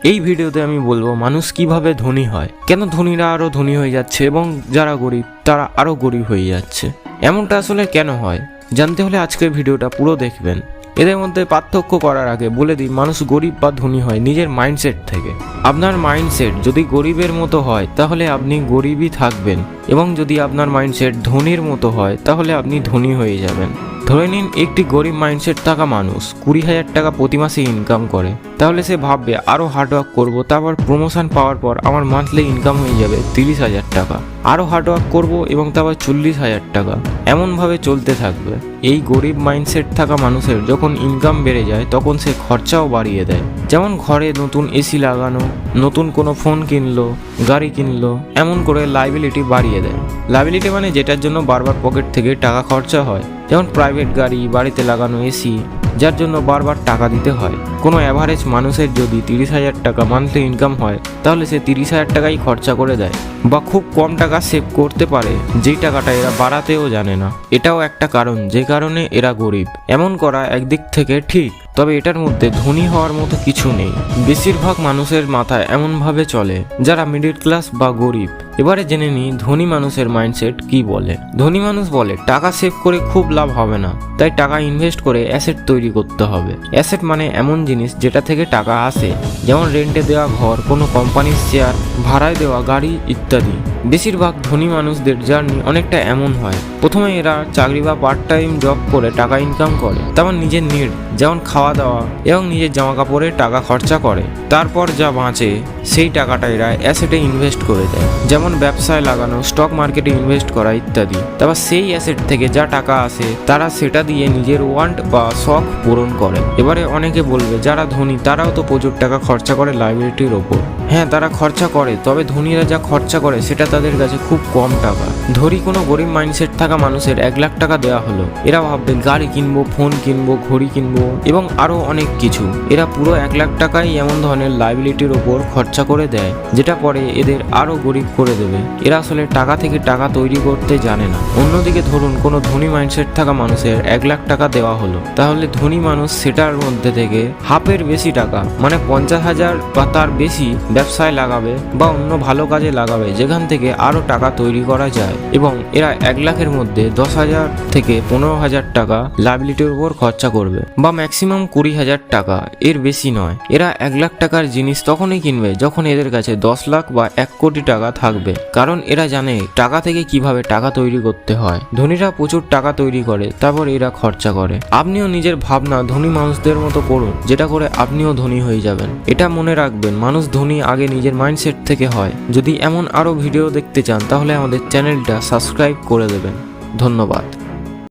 এই ভিডিওতে আমি বলবো মানুষ কিভাবে ধনী হয়, কেন ধনীরা আরো ধনী হয়ে যাচ্ছে এবং যারা গরিব তারা আরো গরিব হয়ে যাচ্ছে। এমনটা আসলে কেন হয় জানতে হলে আজকের ভিডিওটা পুরো দেখবেন। এদের মধ্যে পার্থক্য করার আগে বলে দিই, মানুষ গরিব বা ধনী হয় নিজের মাইন্ডসেট থেকে। আপনার মাইন্ডসেট যদি গরিবের মতো হয় তাহলে আপনি গরিবই থাকবেন, এবং যদি আপনার মাইন্ডসেট ধনীর মতো হয় তাহলে আপনি ধনী হয়ে যাবেন। ধরে নিন একটি গরিব মাইন্ডসেট থাকা মানুষ 20,000 টাকা প্রতি মাসে ইনকাম করে, তাহলে সে ভাববে আরও হার্ডওয়ার্ক করবো, তারপর প্রমোশন পাওয়ার পর আমার মান্থলি ইনকাম হয়ে যাবে 30,000 টাকা। আরও হার্ডওয়ার্ক করবো এবং তারপর 40,000 টাকা। এমনভাবে চলতে থাকবে। এই গরিব মাইন্ডসেট থাকা মানুষের যখন ইনকাম বেড়ে যায় তখন সে খরচাও বাড়িয়ে দেয়। যেমন ঘরে নতুন এসি লাগানো, নতুন কোনো ফোন কিনলো, গাড়ি কিনলো, এমন করে লাইবিলিটি বাড়িয়ে দেয়। লাইবিলিটি মানে যেটার জন্য বারবার পকেট থেকে টাকা খরচা হয়, যেমন প্রাইভেট গাড়ি, বাড়িতে লাগানো এসি, যার জন্য বারবার টাকা দিতে হয়। কোনো অ্যাভারেজ মানুষের যদি 30,000 টাকা মান্থলি ইনকাম হয় তাহলে সে 30,000 টাকাই খরচা করে দেয়, বা খুব কম টাকা সেভ করতে পারে, যেই টাকাটা এরা বাড়াতেও জানে না। এটাও একটা কারণ যে কারণে এরা গরিব। এমন করা একদিক থেকে ঠিক, তবে এটার মধ্যে ধনী হওয়ার মতো কিছু নেই। বেশিরভাগ মানুষের মাথায় এমনভাবে চলে যারা মিডল ক্লাস বা গরিব। এবারে জেনে নিই ধনী মানুষের মাইন্ডসেট কি বলে। ধনী মানুষ বলে টাকা সেভ করে খুব লাভ হবে না, তাই টাকা ইনভেস্ট করে অ্যাসেট তৈরি করতে হবে। অ্যাসেট মানে এমন জিনিস যেটা থেকে টাকা আসে, যেমন রেন্টে দেওয়া ঘর, কোনো কোম্পানির শেয়ার, ভাড়ায় দেওয়া গাড়ি ইত্যাদি। বেশিরভাগ ধনী মানুষদের জার্নি অনেকটা এমন হয়। প্রথমে এরা চাকরি বা পার্ট টাইম জব করে টাকা ইনকাম করে, তারপর নিজের নিড যেমন খাওয়া দাওয়া এবং নিজের জামা কাপড়ে টাকা খরচা করে। তারপর যা বাঁচে সেই টাকাটা এরা অ্যাসেটে ইনভেস্ট করে দেয়, যেমন ব্যবসায় লাগানো, স্টক মার্কেটে ইনভেস্ট করা ইত্যাদি। তারপর সেই অ্যাসেট থেকে যা টাকা আসে তারা সেটা দিয়ে নিজের ওয়ান্ট বা শখ পূরণ করে। এবারে অনেকে বলবে যারা ধনী তারাও তো প্রচুর টাকা খরচা করে লাইবিলিটির ওপর। হ্যাঁ, তারা খরচা করে, তবে ধনীরা যা খরচা করে সেটা তাদের কাছে খুব কম টাকা। ধরি কোনো গরিব মাইন্ডসেট থাকা মানুষের 1 লাখ টাকা দেওয়া হলো, এরা ভাববে গাড়ি কিনবো, ফোন কিনবো, ঘড়ি কিনবো এবং আরো অনেক কিছু। এরা পুরো 1 লাখ টাকাই এমন ধরনের লাইবিলিটির ওপর খরচা করে দেয়, যেটা পরে এদের আরো গরিব করে দেবে। এরা আসলে টাকা থেকে টাকা তৈরি করতে জানে না। অন্যদিকে ধরুন কোনো ধনী মাইন্ডসেট থাকা মানুষের 1 লাখ টাকা দেওয়া হলো, তাহলে ধনী মানুষ সেটার মধ্যে থেকে হাফের বেশি টাকা মানে 50,000 বা তার বেশি ব্যবসায় লাগাবে বা অন্য ভালো কাজে লাগাবে, যেখান থেকে আরো টাকা তৈরি করা যায়। এবং এরা 1 লাখের মধ্যে 10,000 থেকে 15,000 টাকা লাইবিলিটির উপর খরচা করবে, বা ম্যাক্সিমাম 20,000 টাকা, এর বেশি নয়। এরা 1 লাখ টাকার জিনিস তখনই কিনবে যখন এদের কাছে 10 লাখ বা 1 কোটি টাকা থাকবে, কারণ এরা জানে টাকা থেকে কিভাবে টাকা তৈরি করতে হয়। ধনীরা প্রচুর টাকা তৈরি করে, তারপর এরা খরচা করে। আপনিও নিজের ভাবনা ধনী মানুষদের মতো করুন, যেটা করে আপনিও ধনী হয়ে যাবেন। এটা মনে রাখবেন, মানুষ ধনী আগে নিজের মাইন্ডসেট থেকে হয়। যদি এমন আরো ভিডিও দেখতে চান তাহলে আমাদের চ্যানেলটা সাবস্ক্রাইব করে দেবেন। ধন্যবাদ।